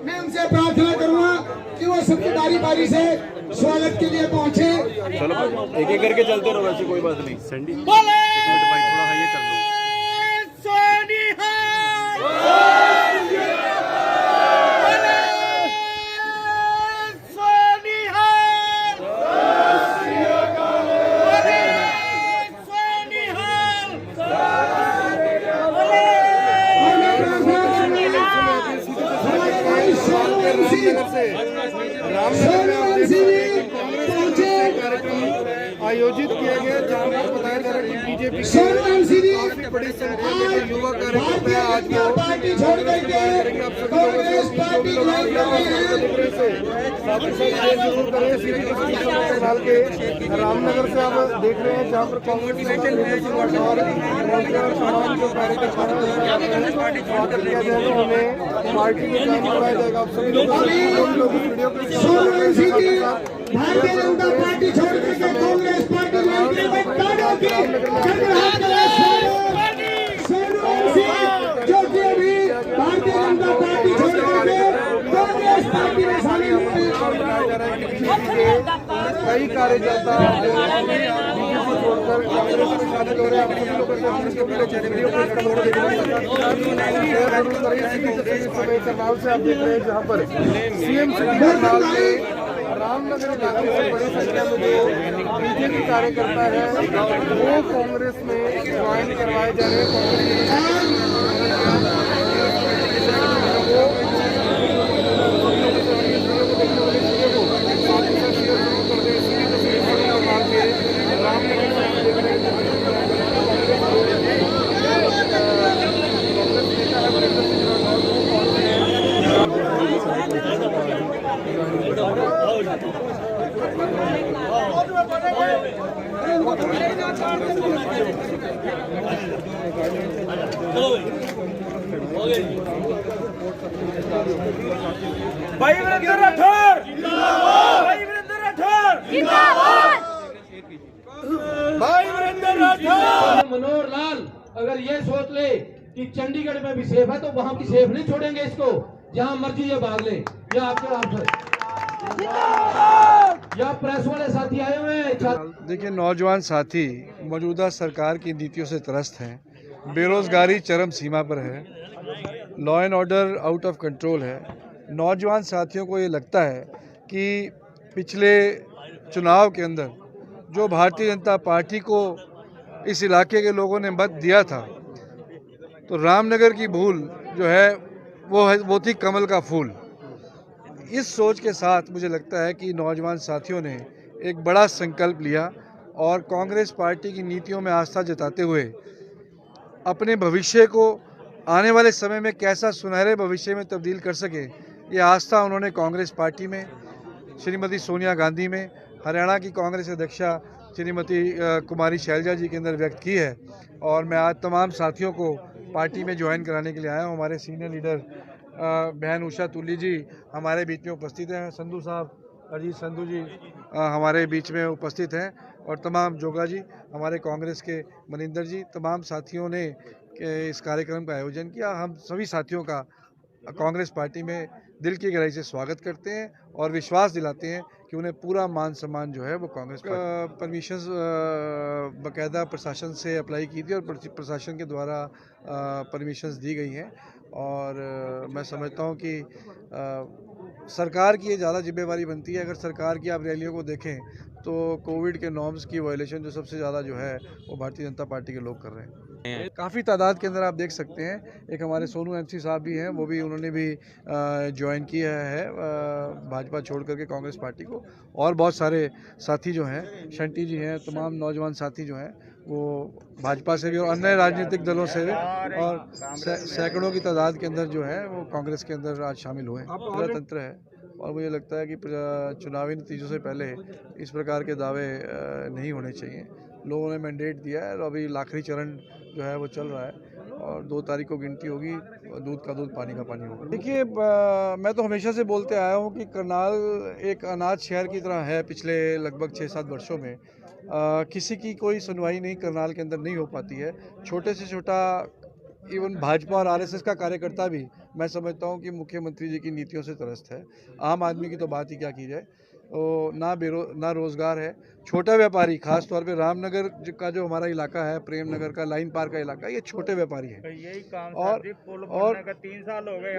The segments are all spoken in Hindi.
मैं उनसे प्रार्थना करूंगा कि वो सबकी बारी बारी से स्वागत के लिए पहुंचे। चलो एक एक करके चलते रहो, वैसे कोई बात नहीं। सैंडी बोले भाई थोड़ा हाई कर लो। आयोजित किया गया जहाँ पर बताया जा रहा है कि बीजेपी काफी बड़ी संख्या में युवा कार्यकर्ता आज वो पार्टी छोड़ करके कांग्रेस पार्टी के रामनगर से आप देख रहे हैं जहाँ पर कांग्रेस और जो कार्यकर्ता किया जाएगा उन्हें पार्टी में ज्वाइन करवाया जाएगा। आप सभी लोग वीडियो भारतीय जनता पार्टी छोड़ करके कांग्रेस पार्टी जो कि अभी भारतीय जनता पार्टी छोड़ करके कांग्रेस पार्टी में शामिल हुए। कई कार्यकर्ता छोड़कर कांग्रेस में शामिल हो रहे हैं। से आप देख रहे हैं जहाँ पर सीएम रामनगर इलाके से बड़ी संख्या में जो बीजेपी कार्यकर्ता है वो कांग्रेस में ज्वाइन करवाए जा रहे हैं। भाई वीरेंद्र राठौर जिंदाबाद, भाई वीरेंद्र राठौर जिंदाबाद, भाई वीरेंद्र राठौर। मनोहर लाल अगर ये सोच ले कि चंडीगढ़ में भी सेफ है तो वहाँ भी सेफ नहीं छोड़ेंगे इसको, जहाँ मर्जी ये भाग ले। या आपके आपसे या प्रेस वाले साथी आए हुए हैं। देखिए, नौजवान साथी मौजूदा सरकार की नीतियों से त्रस्त हैं, बेरोजगारी चरम सीमा पर है, law and order out of control है। नौजवान साथियों को ये लगता है कि पिछले चुनाव के अंदर जो भारतीय जनता पार्टी को इस इलाके के लोगों ने मत दिया था, तो रामनगर की भूल जो है वो थी कमल का फूल। इस सोच के साथ मुझे लगता है कि नौजवान साथियों ने एक बड़ा संकल्प लिया और कांग्रेस पार्टी की नीतियों में आस्था जताते हुए अपने भविष्य को आने वाले समय में कैसा सुनहरे भविष्य में तब्दील कर सके, ये आस्था उन्होंने कांग्रेस पार्टी में, श्रीमती सोनिया गांधी में, हरियाणा की कांग्रेस अध्यक्षा श्रीमती कुमारी शैलजा जी के अंदर व्यक्त की है। और मैं आज तमाम साथियों को पार्टी में ज्वाइन कराने के लिए आया हूँ। हमारे सीनियर लीडर बहन उषा तुली जी हमारे बीच में उपस्थित हैं, संधू साहब, अजीत संधू जी हमारे बीच में उपस्थित हैं, और तमाम जोगा जी, हमारे कांग्रेस के मनिंदर जी, तमाम साथियों ने इस कार्यक्रम का आयोजन किया। हम सभी साथियों का कांग्रेस पार्टी में दिल की गहराई से स्वागत करते हैं और विश्वास दिलाते हैं कि उन्हें पूरा मान सम्मान जो है वो कांग्रेस परमिशंस बाकायदा प्रशासन से अप्लाई की थी और प्रशासन के द्वारा परमिशंस दी गई हैं। और मैं समझता हूँ कि सरकार की ये ज़्यादा जिम्मेवारी बनती है। अगर सरकार की आप रैलियों को देखें तो कोविड के नॉर्म्स की वायलेशन जो सबसे ज़्यादा जो है वो भारतीय जनता पार्टी के लोग कर रहे हैं। काफ़ी तादाद के अंदर आप देख सकते हैं। एक हमारे सोनू एमसी साहब भी हैं, वो भी उन्होंने भी ज्वाइन किया है भाजपा छोड़ करके कांग्रेस पार्टी को। और बहुत सारे साथी जो हैं, शंटी जी हैं, तमाम नौजवान साथी जो हैं वो भाजपा से भी और अन्य राजनीतिक दलों से भी, और सैकड़ों की तादाद के अंदर जो है वो कांग्रेस के अंदर आज शामिल हुए। प्रजातंत्र है और मुझे लगता है कि चुनावी नतीजों से पहले इस प्रकार के दावे नहीं होने चाहिए। लोगों ने मैंडेट दिया है और अभी आखिरी चरण जो है वो चल रहा है और 2 तारीख को गिनती होगी, दूध का दूध पानी का पानी होगा। देखिए, मैं तो हमेशा से बोलते आया हूँ कि करनाल एक अनाथ शहर की तरह है। पिछले लगभग 6-7 वर्षों में किसी की कोई सुनवाई नहीं करनाल के अंदर नहीं हो पाती है। छोटे से छोटा इवन भाजपा और आरएसएस का कार्यकर्ता भी मैं समझता हूं कि मुख्यमंत्री जी की नीतियों से त्रस्त है। आम आदमी की तो बात ही क्या की जाए, ना रोजगार है। छोटा व्यापारी, खास तौर पे रामनगर का जो हमारा इलाका है, प्रेम नगर का, लाइन पार का इलाका, ये छोटे व्यापारी हैं। यही काम और 3 साल हो गए।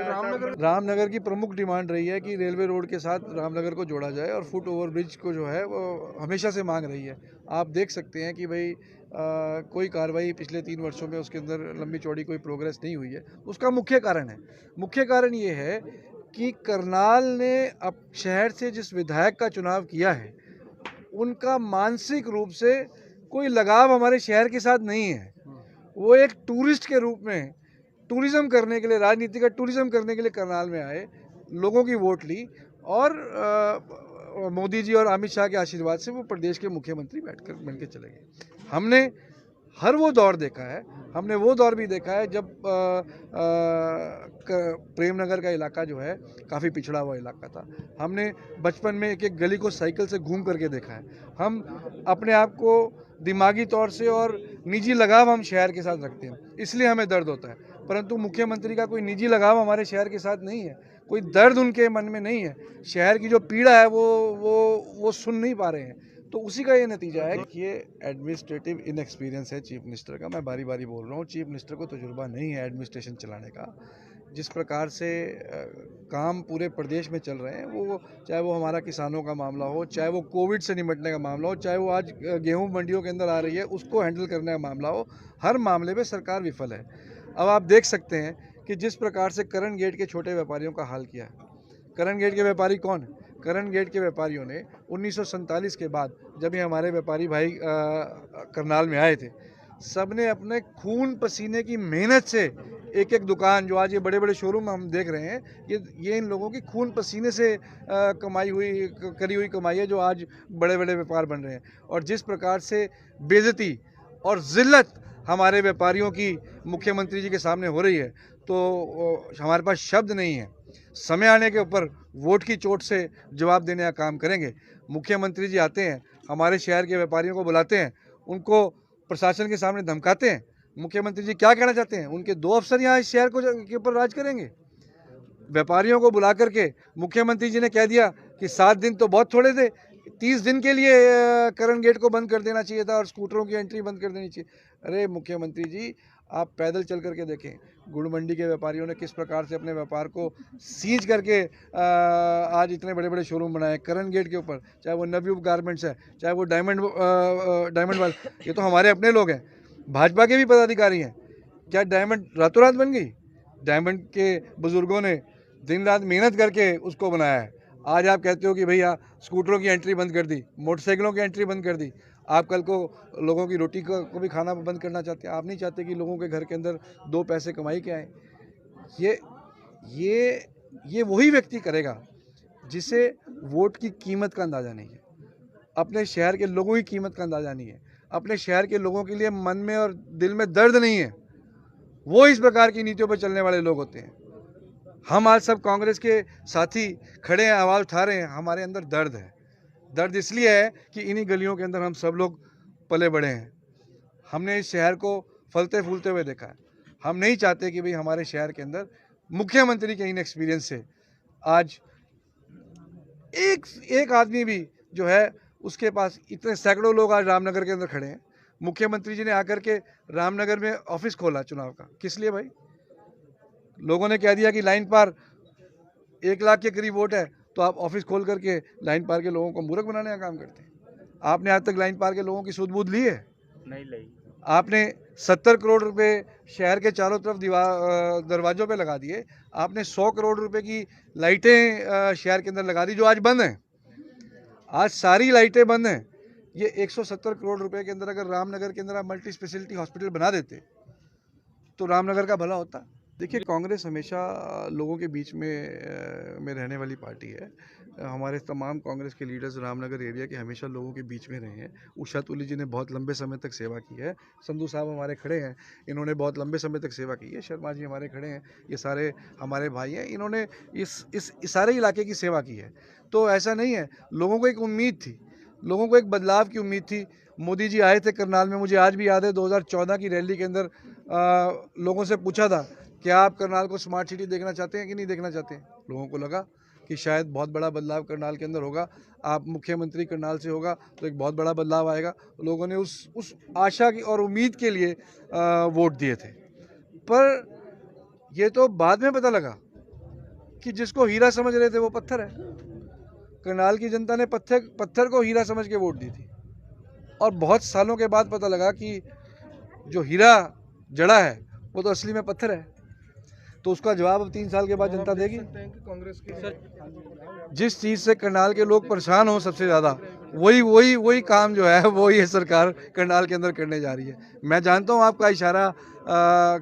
रामनगर की प्रमुख डिमांड रही है कि रेलवे रोड के साथ रामनगर को जोड़ा जाए और फुट ओवर ब्रिज को जो है वो हमेशा से मांग रही है। आप देख सकते हैं कि भाई कोई कार्रवाई पिछले 3 वर्षों में उसके अंदर लंबी चौड़ी कोई प्रोग्रेस नहीं हुई है। उसका मुख्य कारण ये है कि करनाल ने अब शहर से जिस विधायक का चुनाव किया है, उनका मानसिक रूप से कोई लगाव हमारे शहर के साथ नहीं है। वो एक टूरिस्ट के रूप में टूरिज्म करने के लिए, राजनीति का टूरिज्म करने के लिए करनाल में आए, लोगों की वोट ली और मोदी जी और अमित शाह के आशीर्वाद से वो प्रदेश के मुख्यमंत्री बन के चले गए। हमने हर वो दौर देखा है, हमने वो दौर भी देखा है जब प्रेमनगर का इलाका जो है काफ़ी पिछड़ा हुआ इलाका था। हमने बचपन में एक एक गली को साइकिल से घूम करके देखा है। हम अपने आप को दिमागी तौर से और निजी लगाव हम शहर के साथ रखते हैं, इसलिए हमें दर्द होता है। परंतु मुख्यमंत्री का कोई निजी लगाव हमारे शहर के साथ नहीं है, कोई दर्द उनके मन में नहीं है। शहर की जो पीड़ा है वो सुन नहीं पा रहे हैं। तो उसी का ये नतीजा है कि ये एडमिनिस्ट्रेटिव इनएक्सपीरियंस है चीफ मिनिस्टर का। मैं बारी बारी बोल रहा हूँ, चीफ मिनिस्टर को तजुर्बा नहीं है एडमिनिस्ट्रेशन चलाने का। जिस प्रकार से काम पूरे प्रदेश में चल रहे हैं, वो चाहे वो हमारा किसानों का मामला हो, चाहे वो कोविड से निपटने का मामला हो, चाहे वो आज गेहूं मंडियों के अंदर आ रही है उसको हैंडल करने का मामला हो, हर मामले में सरकार विफल है। अब आप देख सकते हैं कि जिस प्रकार से करण गेट के छोटे व्यापारियों का हाल किया है। करण गेट के व्यापारी कौन है? करण गेट के व्यापारियों ने 1947 के बाद जब ये हमारे व्यापारी भाई करनाल में आए थे, सब ने अपने खून पसीने की मेहनत से एक एक दुकान, जो आज ये बड़े बड़े शोरूम हम देख रहे हैं, ये इन लोगों की खून पसीने से करी हुई कमाई है, जो आज बड़े बड़े व्यापार बन रहे हैं। और जिस प्रकार से बेइज्जती और जिल्लत हमारे व्यापारियों की मुख्यमंत्री जी के सामने हो रही है, तो हमारे पास शब्द नहीं है। समय आने के ऊपर वोट की चोट से जवाब देने का काम करेंगे। मुख्यमंत्री जी आते हैं, हमारे शहर के व्यापारियों को बुलाते हैं, उनको प्रशासन के सामने धमकाते हैं। मुख्यमंत्री जी क्या कहना चाहते हैं? उनके 2 अफसर यहाँ इस शहर के ऊपर राज करेंगे। व्यापारियों को बुला करके मुख्यमंत्री जी ने कह दिया कि 7 दिन तो बहुत थोड़े थे, 30 दिन के लिए करण गेट को बंद कर देना चाहिए था और स्कूटरों की एंट्री बंद कर देनी चाहिए। अरे मुख्यमंत्री जी, आप पैदल चल करके देखें, गुड़ मंडी के व्यापारियों ने किस प्रकार से अपने व्यापार को सीज करके आज इतने बड़े बड़े शोरूम बनाए करण गेट के ऊपर। चाहे वो नवयुग गारमेंट्स है, चाहे वो डायमंड वाले, ये तो हमारे अपने लोग हैं, भाजपा के भी पदाधिकारी हैं। क्या डायमंड रातों रात बन गई? डायमंड के बुजुर्गों ने दिन रात मेहनत करके उसको बनाया है। आज आप कहते हो कि भैया स्कूटरों की एंट्री बंद कर दी, मोटरसाइकिलों की एंट्री बंद कर दी। आप कल को लोगों की रोटी को भी खाना बंद करना चाहते हैं। आप नहीं चाहते कि लोगों के घर के अंदर 2 पैसे कमाई के आए। ये वही व्यक्ति करेगा जिसे वोट की कीमत का अंदाज़ा नहीं है, अपने शहर के लोगों की कीमत का अंदाज़ा नहीं है, अपने शहर के लोगों के लिए मन में और दिल में दर्द नहीं है। वो इस प्रकार की नीतियों पर चलने वाले लोग होते हैं। हम आज सब कांग्रेस के साथी खड़े हैं, आवाज़ उठा रहे हैं, हमारे अंदर दर्द है। दर्द इसलिए है कि इन्हीं गलियों के अंदर हम सब लोग पले बड़े हैं। हमने इस शहर को फलते फूलते हुए देखा है। हम नहीं चाहते कि भाई हमारे शहर के अंदर मुख्यमंत्री के इन एक्सपीरियंस से आज एक आदमी भी जो है उसके पास, इतने सैकड़ों लोग आज रामनगर के अंदर खड़े हैं। मुख्यमंत्री जी ने आकर के रामनगर में ऑफिस खोला चुनाव का, किस लिए भाई? लोगों ने कह दिया कि लाइन पार 1 लाख के करीब वोट है, तो आप ऑफिस खोल करके लाइन पार के लोगों को मूर्ख बनाने का काम करते हैं। आपने आज तक लाइन पार के लोगों की सूध बूध ली है? नहीं ली। आपने 70 करोड़ रुपए शहर के चारों तरफ दरवाजों पे लगा दिए। आपने 100 करोड़ रुपए की लाइटें शहर के अंदर लगा दी, जो आज बंद हैं। आज सारी लाइटें बंद हैं। ये 170 करोड़ रुपए के अंदर अगर रामनगर के अंदर आप मल्टी स्पेशलिटी हॉस्पिटल बना देते तो रामनगर का भला होता। देखिए, कांग्रेस हमेशा लोगों के बीच में रहने वाली पार्टी है। हमारे तमाम कांग्रेस के लीडर्स रामनगर एरिया के हमेशा लोगों के बीच में रहे हैं। उषा तुली जी ने बहुत लंबे समय तक सेवा की है। संधू साहब हमारे खड़े हैं, इन्होंने बहुत लंबे समय तक सेवा की है। शर्मा जी हमारे खड़े हैं, ये सारे हमारे भाई हैं, इन्होंने इस सारे इलाके की सेवा की है। तो ऐसा नहीं है, लोगों को एक उम्मीद थी, लोगों को एक बदलाव की उम्मीद थी। मोदी जी आए थे करनाल में, मुझे आज भी याद है 2014 की रैली के अंदर लोगों से पूछा था क्या आप करनाल को स्मार्ट सिटी देखना चाहते हैं कि नहीं देखना चाहते हैं। लोगों को लगा कि शायद बहुत बड़ा बदलाव करनाल के अंदर होगा, आप मुख्यमंत्री करनाल से होगा तो एक बहुत बड़ा बदलाव आएगा। लोगों ने उस आशा की और उम्मीद के लिए वोट दिए थे। पर ये तो बाद में पता लगा कि जिसको हीरा समझ रहे थे वो पत्थर है। करनाल की जनता ने पत्थर को हीरा समझ के वोट दी थी और बहुत सालों के बाद पता लगा कि जो हीरा जड़ा है वो तो असली में पत्थर है। तो उसका जवाब अब 3 साल के बाद जनता देगी। जिस चीज़ से करनाल के लोग परेशान हो सबसे ज़्यादा वही काम जो है वो ये सरकार करनाल के अंदर करने जा रही है। मैं जानता हूँ आपका इशारा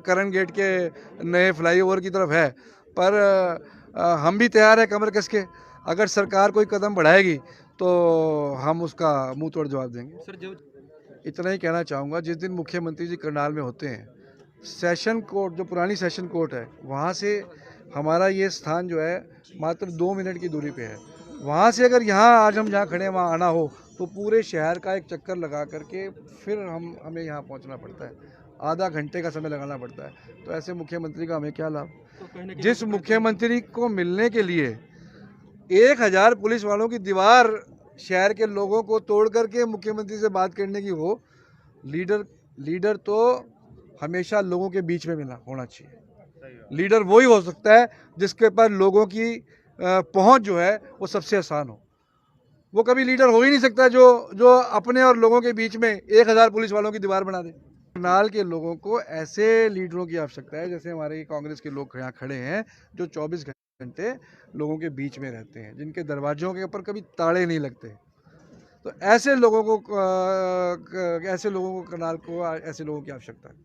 करण गेट के नए फ्लाईओवर की तरफ है, पर हम भी तैयार है कमर कस के। अगर सरकार कोई कदम बढ़ाएगी तो हम उसका मुंह तोड़ जवाब देंगे। इतना ही कहना चाहूँगा, जिस दिन मुख्यमंत्री जी करनाल में होते हैं, सेशन कोर्ट जो पुरानी सेशन कोर्ट है वहाँ से हमारा ये स्थान जो है मात्र 2 मिनट की दूरी पे है। वहाँ से अगर यहाँ आज हम जहाँ खड़े हैं वहाँ आना हो तो पूरे शहर का एक चक्कर लगा करके फिर हमें यहाँ पहुँचना पड़ता है, आधा घंटे का समय लगाना पड़ता है। तो ऐसे मुख्यमंत्री का हमें क्या लाभ। जिस मुख्यमंत्री को मिलने के लिए 1000 पुलिस वालों की दीवार शहर के लोगों को तोड़ करके मुख्यमंत्री से बात करने की हो, लीडर तो हमेशा लोगों के बीच में होना चाहिए। लीडर वही हो सकता है जिसके पास लोगों की पहुंच जो है वो सबसे आसान हो। वो कभी लीडर हो ही नहीं सकता जो अपने और लोगों के बीच में 1000 पुलिस वालों की दीवार बना दे। करनाल के लोगों को ऐसे लीडरों की आवश्यकता है जैसे हमारे कांग्रेस के लोग यहाँ खड़े हैं, जो 24 घंटे लोगों के बीच में रहते हैं, जिनके दरवाजों के ऊपर कभी ताले नहीं लगते। तो ऐसे लोगों को करनाल को ऐसे लोगों की आवश्यकता है।